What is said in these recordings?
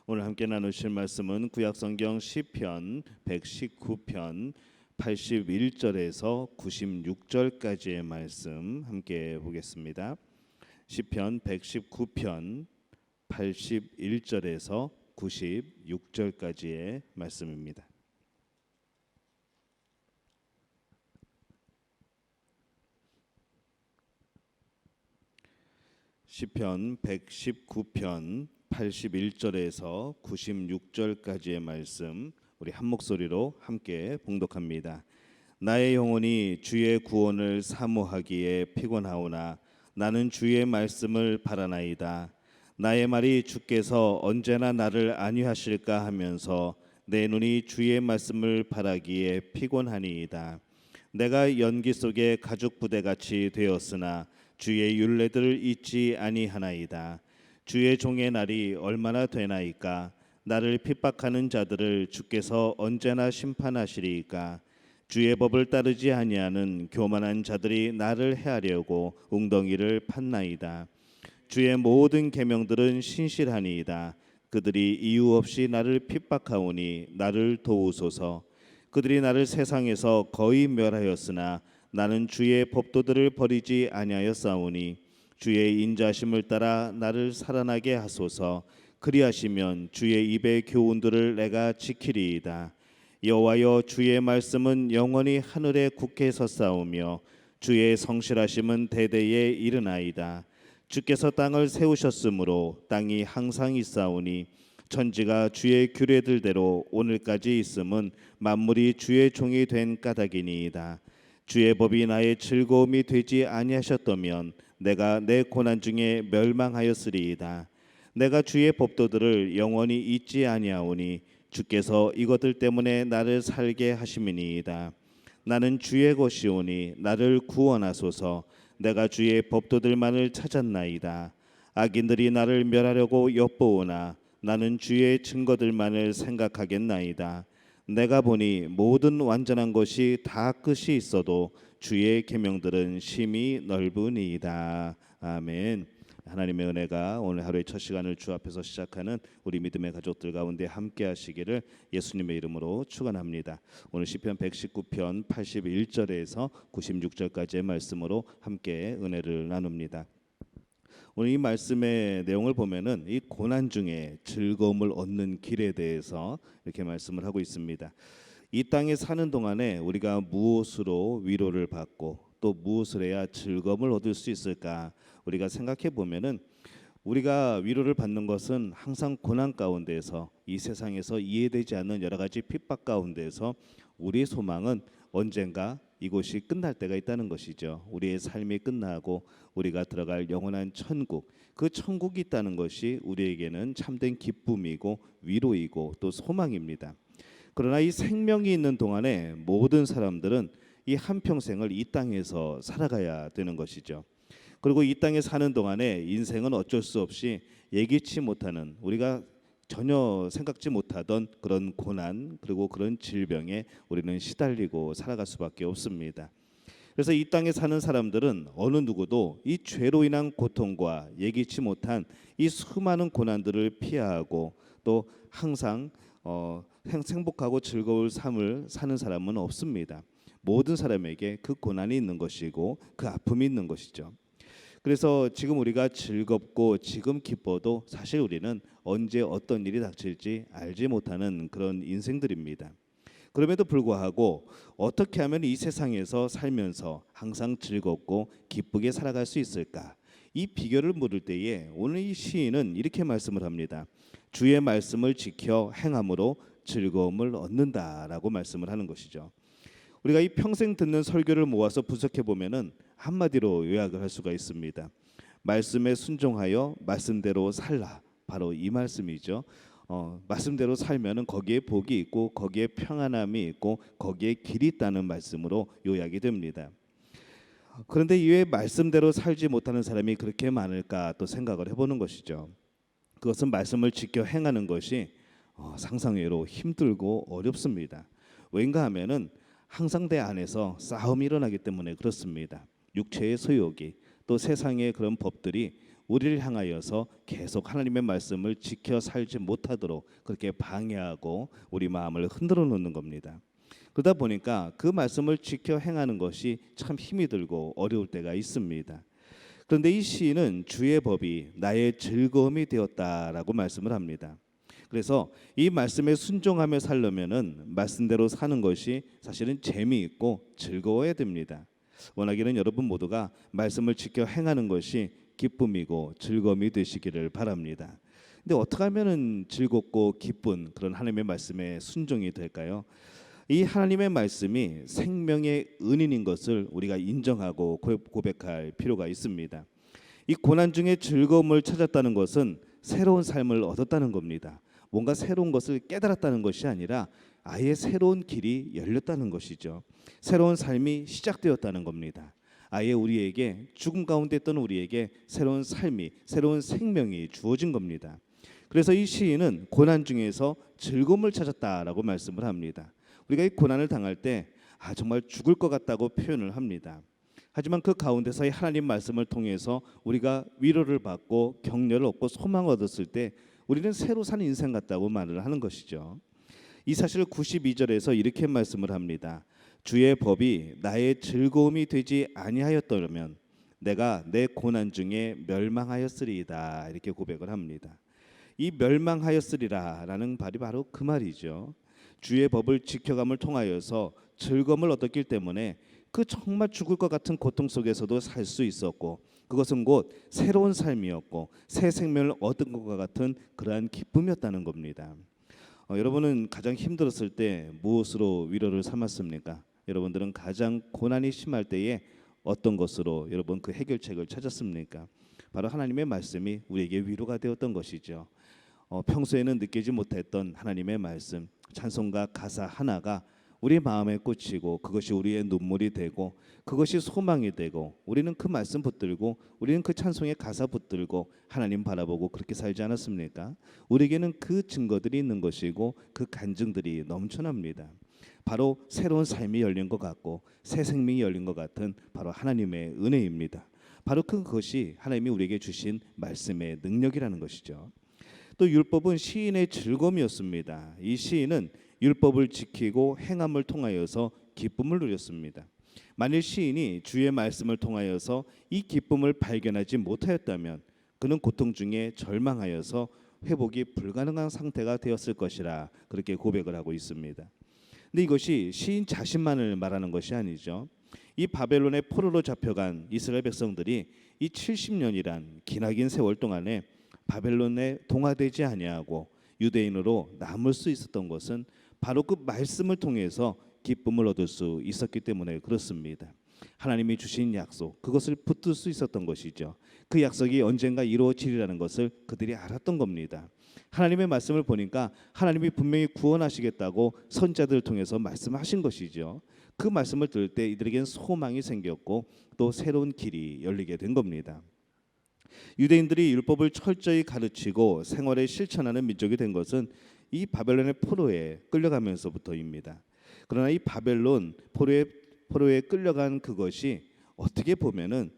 오늘 함께 나누실 말씀은 구약성경 시편 119편 81절에서 96절까지의 말씀 함께 보겠습니다. 시편 119편 81절에서 96절까지의 말씀입니다. 시편 119편 81절에서 96절까지의 말씀 우리 한 목소리로 함께 봉독합니다. 나의 영혼이 주의 구원을 사모하기에 피곤하오나 나는 주의 말씀을 바라나이다. 나의 말이 주께서 언제나 나를 안위하실까 하면서 내 눈이 주의 말씀을 바라기에 피곤하니이다. 내가 연기 속에 가죽 부대같이 되었으나 주의 율례들을 잊지 아니하나이다. 주의 종의 날이 얼마나 되나이까. 나를 핍박하는 자들을 주께서 언제나 심판하시리이까. 주의 법을 따르지 아니하는 교만한 자들이 나를 해하려고 웅덩이를 팠나이다. 주의 모든 계명들은 신실하니이다. 그들이 이유 없이 나를 핍박하오니 나를 도우소서. 그들이 나를 세상에서 거의 멸하였으나 나는 주의 법도들을 버리지 아니하였사오니 주의 인자심을 따라 나를 살아나게 하소서. 그리하시면 주의 입의 교훈들을 내가 지키리이다. 여호와여, 주의 말씀은 영원히 하늘에 굳게 섰사오며 주의 성실하심은 대대에 이르나이다. 주께서 땅을 세우셨으므로 땅이 항상 있사오니 천지가 주의 규례들대로 오늘까지 있음은 만물이 주의 종이 된 까닭이니이다. 주의 법이 나의 즐거움이 되지 아니하셨다면 내가 내 고난 중에 멸망하였으리이다. 내가 주의 법도들을 영원히 잊지 아니하오니 주께서 이것들 때문에 나를 살게 하심이니이다. 나는 주의 것이오니 나를 구원하소서. 내가 주의 법도들만을 찾았나이다. 악인들이 나를 멸하려고 엿보오나 나는 주의 증거들만을 생각하겠나이다. 내가 보니 모든 완전한 것이 다 끝이 있어도 주의 계명들은 심히 넓으니이다. 아멘. 하나님의 은혜가 오늘 하루의 첫 시간을 주 앞에서 시작하는 우리 믿음의 가족들 가운데 함께 하시기를 예수님의 이름으로 축원합니다. 오늘 시편 119편 81절에서 96절까지의 말씀으로 함께 은혜를 나눕니다. 오늘 이 말씀의 내용을 보면은 이 고난 중에 즐거움을 얻는 길에 대해서 이렇게 말씀을 하고 있습니다. 이 땅에 사는 동안에 우리가 무엇으로 위로를 받고 또 무엇을 해야 즐거움을 얻을 수 있을까? 우리가 생각해 보면은 우리가 위로를 받는 것은 항상 고난 가운데서 이 세상에서 이해되지 않는 여러 가지 핍박 가운데서 우리의 소망은 언젠가 이곳이 끝날 때가 있다는 것이죠. 우리의 삶이 끝나고 우리가 들어갈 영원한 천국, 그 천국이 있다는 것이 우리에게는 참된 기쁨이고 위로이고 또 소망입니다. 그러나 이 생명이 있는 동안에 모든 사람들은 이 한평생을 이 땅에서 살아가야 되는 것이죠. 그리고 이 땅에 사는 동안에 인생은 어쩔 수 없이 예기치 못하는, 우리가 전혀 생각지 못하던 그런 고난 그리고 그런 질병에 우리는 시달리고 살아갈 수밖에 없습니다. 그래서 이 땅에 사는 사람들은 어느 누구도 이 죄로 인한 고통과 예기치 못한 이 수많은 고난들을 피하고 또 항상 행복하고 즐거운 삶을 사는 사람은 없습니다. 모든 사람에게 그 고난이 있는 것이고 그 아픔이 있는 것이죠. 그래서 지금 우리가 즐겁고 지금 기뻐도 사실 우리는 언제 어떤 일이 닥칠지 알지 못하는 그런 인생들입니다. 그럼에도 불구하고 어떻게 하면 이 세상에서 살면서 항상 즐겁고 기쁘게 살아갈 수 있을까? 이 비결을 물을 때에 오늘 이 시인은 이렇게 말씀을 합니다. 주의 말씀을 지켜 행함으로 즐거움을 얻는다라고 말씀을 하는 것이죠. 우리가 이 평생 듣는 설교를 모아서 분석해 보면은 한마디로 요약을 할 수가 있습니다. 말씀에 순종하여 말씀대로 살라. 바로 이 말씀이죠. 말씀대로 살면은 거기에 복이 있고 거기에 평안함이 있고 거기에 길이 있다는 말씀으로 요약이 됩니다. 그런데 이외에 말씀대로 살지 못하는 사람이 그렇게 많을까 또 생각을 해보는 것이죠. 그것은 말씀을 지켜 행하는 것이 상상외로 힘들고 어렵습니다. 왠가 하면은 항상 내 안에서 싸움이 일어나기 때문에 그렇습니다. 육체의 소욕이 또 세상의 그런 법들이 우리를 향하여서 계속 하나님의 말씀을 지켜 살지 못하도록 그렇게 방해하고 우리 마음을 흔들어 놓는 겁니다. 그러다 보니까 그 말씀을 지켜 행하는 것이 참 힘이 들고 어려울 때가 있습니다. 그런데 이 시인은 주의 법이 나의 즐거움이 되었다라고 말씀을 합니다. 그래서 이 말씀에 순종하며 살려면은 말씀대로 사는 것이 사실은 재미있고 즐거워야 됩니다. 원하기는 여러분 모두가 말씀을 지켜 행하는 것이 기쁨이고 즐거움이 되시기를 바랍니다. 근데 어떻게 하면은 즐겁고 기쁜 그런 하나님의 말씀에 순종이 될까요? 이 하나님의 말씀이 생명의 은인인 것을 우리가 인정하고 고백할 필요가 있습니다. 이 고난 중에 즐거움을 찾았다는 것은 새로운 삶을 얻었다는 겁니다. 뭔가 새로운 것을 깨달았다는 것이 아니라 아예 새로운 길이 열렸다는 것이죠. 새로운 삶이 시작되었다는 겁니다. 아예 우리에게 죽음 가운데 있던 우리에게 새로운 삶이, 새로운 생명이 주어진 겁니다. 그래서 이 시인은 고난 중에서 즐거움을 찾았다라고 말씀을 합니다. 우리가 이 고난을 당할 때 정말 죽을 것 같다고 표현을 합니다. 하지만 그 가운데서의 하나님 말씀을 통해서 우리가 위로를 받고 격려를 얻고 소망을 얻었을 때 우리는 새로 산 인생 같다고 말을 하는 것이죠. 이 사실 92절에서 이렇게 말씀을 합니다. 주의 법이 나의 즐거움이 되지 아니하였더라면 내가 내 고난 중에 멸망하였으리이다, 이렇게 고백을 합니다. 이 멸망하였으리라라는 말이 바로 그 말이죠. 주의 법을 지켜감을 통하여서 즐거움을 얻었기 때문에 그 정말 죽을 것 같은 고통 속에서도 살 수 있었고, 그것은 곧 새로운 삶이었고 새 생명을 얻은 것과 같은 그러한 기쁨이었다는 겁니다. 여러분은 가장 힘들었을 때 무엇으로 위로를 삼았습니까? 여러분들은 가장 고난이 심할 때에 어떤 것으로 여러분 그 해결책을 찾았습니까? 바로 하나님의 말씀이 우리에게 위로가 되었던 것이죠. 평소에는 느끼지 못했던 하나님의 말씀, 찬송가 가사 하나가 우리 마음에 꽂히고 그것이 우리의 눈물이 되고 그것이 소망이 되고 우리는 그 말씀 붙들고 우리는 그 찬송의 가사 붙들고 하나님 바라보고 그렇게 살지 않았습니까? 우리에게는 그 증거들이 있는 것이고 그 간증들이 넘쳐납니다. 바로 새로운 삶이 열린 것 같고 새 생명이 열린 것 같은 바로 하나님의 은혜입니다. 바로 그것이 하나님이 우리에게 주신 말씀의 능력이라는 것이죠. 또 율법은 시인의 즐거움이었습니다. 이 시인은 율법을 지키고 행함을 통하여서 기쁨을 누렸습니다. 만일 시인이 주의 말씀을 통하여서 이 기쁨을 발견하지 못하였다면 그는 고통 중에 절망하여서 회복이 불가능한 상태가 되었을 것이라 그렇게 고백을 하고 있습니다. 근데 이것이 시인 자신만을 말하는 것이 아니죠. 이 바벨론의 포로로 잡혀간 이스라엘 백성들이 이 70년이란 기나긴 세월 동안에 바벨론에 동화되지 아니하고 유대인으로 남을 수 있었던 것은 바로 그 말씀을 통해서 기쁨을 얻을 수 있었기 때문에 그렇습니다. 하나님이 주신 약속, 그것을 붙들 수 있었던 것이죠. 그 약속이 언젠가 이루어지리라는 것을 그들이 알았던 겁니다. 하나님의 말씀을 보니까 하나님이 분명히 구원하시겠다고 선자들을 통해서 말씀하신 것이죠. 그 말씀을 들을 때 이들에겐 소망이 생겼고 또 새로운 길이 열리게 된 겁니다. 유대인들이 율법을 철저히 가르치고 생활에 실천하는 민족이 된 것은 이 바벨론의 포로에 끌려가면서부터입니다. 그러나 이 바벨론 포로에 끌려간 그것이 어떻게 보면은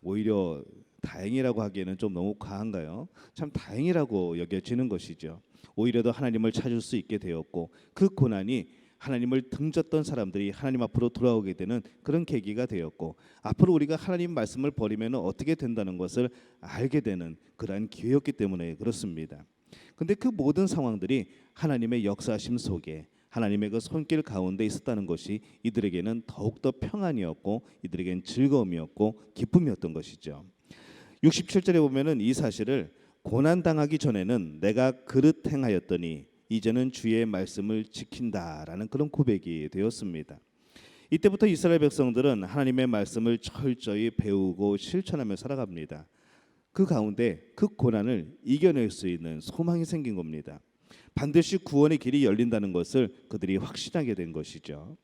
오히려 다행이라고 하기에는 좀 너무 과한가요? 참 다행이라고 여겨지는 것이죠. 오히려 더 하나님을 찾을 수 있게 되었고 그 고난이 하나님을 등졌던 사람들이 하나님 앞으로 돌아오게 되는 그런 계기가 되었고 앞으로 우리가 하나님 말씀을 버리면 어떻게 된다는 것을 알게 되는 그러한 기회였기 때문에 그렇습니다. 근데 그 모든 상황들이 하나님의 역사심 속에 하나님의 그 손길 가운데 있었다는 것이 이들에게는 더욱더 평안이었고 이들에게는 즐거움이었고 기쁨이었던 것이죠. 67절에 보면은 이 사실을 고난당하기 전에는 내가 그릇 행하였더니 이제는 주의 말씀을 지킨다라는 그런 고백이 되었습니다. 이때부터 이스라엘 백성들은 하나님의 말씀을 철저히 배우고 실천하며 살아갑니다. 그 가운데 그 고난을 이겨낼 수 있는 소망이 생긴 겁니다. 반드시 구원의 길이 열린다는 것을 그들이 확신하게 된 것이죠.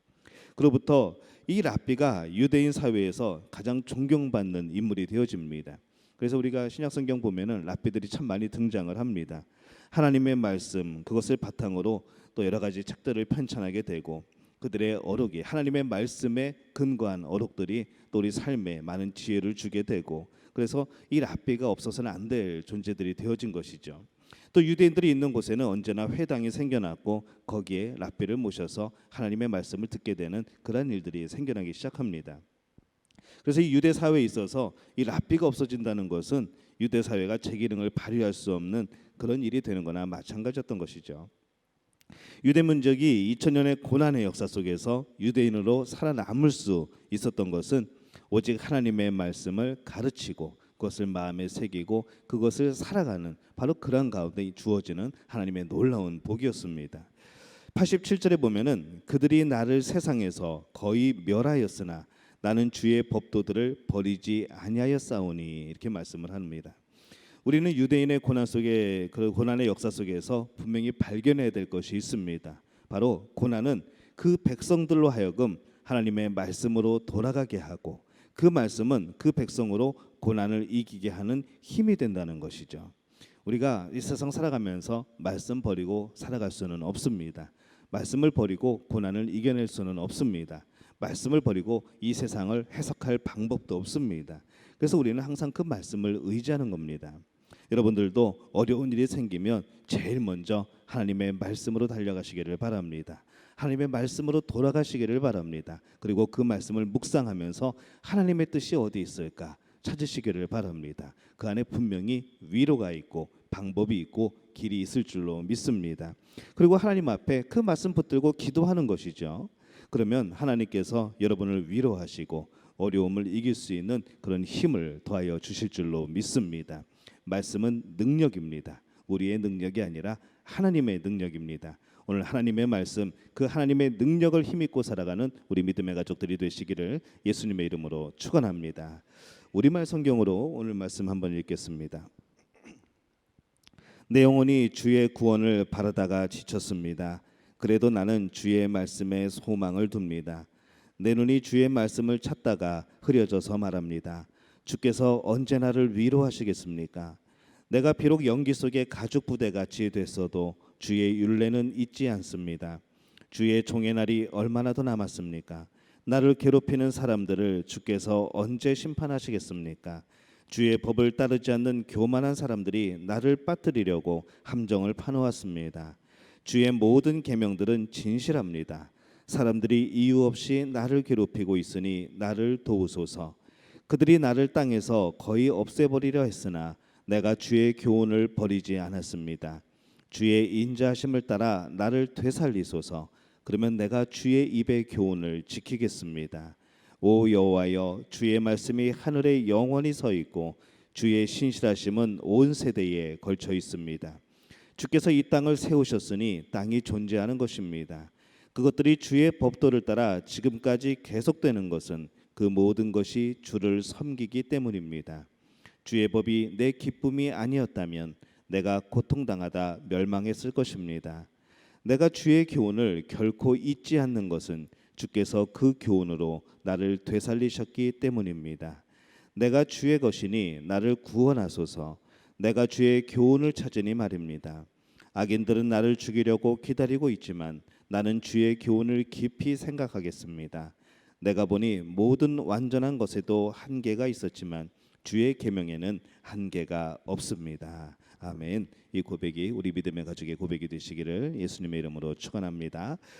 그로부터 이 랍비가 유대인 사회에서 가장 존경받는 인물이 되어집니다. 그래서 우리가 신약성경 보면은 랍비들이 참 많이 등장을 합니다. 하나님의 말씀 그것을 바탕으로 또 여러 가지 책들을 편찬하게 되고 그들의 어록이 하나님의 말씀에 근거한 어록들이 또 우리 삶에 많은 지혜를 주게 되고, 그래서 이 랍비가 없어서는 안 될 존재들이 되어진 것이죠. 또 유대인들이 있는 곳에는 언제나 회당이 생겨났고 거기에 랍비를 모셔서 하나님의 말씀을 듣게 되는 그런 일들이 생겨나기 시작합니다. 그래서 이 유대 사회에 있어서 이 랍비가 없어진다는 것은 유대 사회가 제 기능을 발휘할 수 없는 그런 일이 되는 거나 마찬가지였던 것이죠. 유대 민족이 2000년의 고난의 역사 속에서 유대인으로 살아남을 수 있었던 것은 오직 하나님의 말씀을 가르치고 그것을 마음에 새기고 그것을 살아가는 바로 그런 가운데 주어지는 하나님의 놀라운 복이었습니다. 87절에 보면은 그들이 나를 세상에서 거의 멸하였으나 나는 주의 법도들을 버리지 아니하였사오니, 이렇게 말씀을 합니다. 우리는 유대인의 고난 속에, 그 고난의 역사 속에서 분명히 발견해야 될 것이 있습니다. 바로 고난은 그 백성들로 하여금 하나님의 말씀으로 돌아가게 하고 그 말씀은 그 백성으로 고난을 이기게 하는 힘이 된다는 것이죠. 우리가 이 세상 살아가면서 말씀 버리고 살아갈 수는 없습니다. 말씀을 버리고 고난을 이겨낼 수는 없습니다. 말씀을 버리고 이 세상을 해석할 방법도 없습니다. 그래서 우리는 항상 그 말씀을 의지하는 겁니다. 여러분들도 어려운 일이 생기면 제일 먼저 하나님의 말씀으로 달려가시기를 바랍니다. 하나님의 말씀으로 돌아가시기를 바랍니다. 그리고 그 말씀을 묵상하면서 하나님의 뜻이 어디 있을까 찾으시기를 바랍니다. 그 안에 분명히 위로가 있고 방법이 있고 길이 있을 줄로 믿습니다. 그리고 하나님 앞에 그 말씀 붙들고 기도하는 것이죠. 그러면 하나님께서 여러분을 위로하시고 어려움을 이길 수 있는 그런 힘을 더하여 주실 줄로 믿습니다. 말씀은 능력입니다. 우리의 능력이 아니라 하나님의 능력입니다. 오늘 하나님의 말씀, 그 하나님의 능력을 힘입고 살아가는 우리 믿음의 가족들이 되시기를 예수님의 이름으로 축원합니다. 우리말 성경으로 오늘 말씀 한번 읽겠습니다. 내 영혼이 주의 구원을 바라다가 지쳤습니다. 그래도 나는 주의 말씀에 소망을 둡니다. 내 눈이 주의 말씀을 찾다가 흐려져서 말합니다. 주께서 언제 나를 위로하시겠습니까? 내가 비록 연기 속에 가죽 부대같이 됐어도 주의 율례는 잊지 않습니다. 주의 종의 날이 얼마나 더 남았습니까? 나를 괴롭히는 사람들을 주께서 언제 심판하시겠습니까? 주의 법을 따르지 않는 교만한 사람들이 나를 빠뜨리려고 함정을 파놓았습니다. 주의 모든 계명들은 진실합니다. 사람들이 이유 없이 나를 괴롭히고 있으니 나를 도우소서. 그들이 나를 땅에서 거의 없애버리려 했으나 내가 주의 교훈을 버리지 않았습니다. 주의 인자하심을 따라 나를 되살리소서. 그러면 내가 주의 입의 교훈을 지키겠습니다. 오 여호와여, 주의 말씀이 하늘에 영원히 서 있고 주의 신실하심은 온 세대에 걸쳐 있습니다. 주께서 이 땅을 세우셨으니 땅이 존재하는 것입니다. 그것들이 주의 법도를 따라 지금까지 계속되는 것은 그 모든 것이 주를 섬기기 때문입니다. 주의 법이 내 기쁨이 아니었다면 내가 고통당하다 멸망했을 것입니다. 내가 주의 교훈을 결코 잊지 않는 것은 주께서 그 교훈으로 나를 되살리셨기 때문입니다. 내가 주의 것이니 나를 구원하소서. 내가 주의 교훈을 찾으니 말입니다. 악인들은 나를 죽이려고 기다리고 있지만 나는 주의 교훈을 깊이 생각하겠습니다. 내가 보니 모든 완전한 것에도 한계가 있었지만 주의 계명에는 한계가 없습니다. 아멘. 이 고백이 우리 믿음의 가족의 고백이 되시기를 예수님의 이름으로 축원합니다.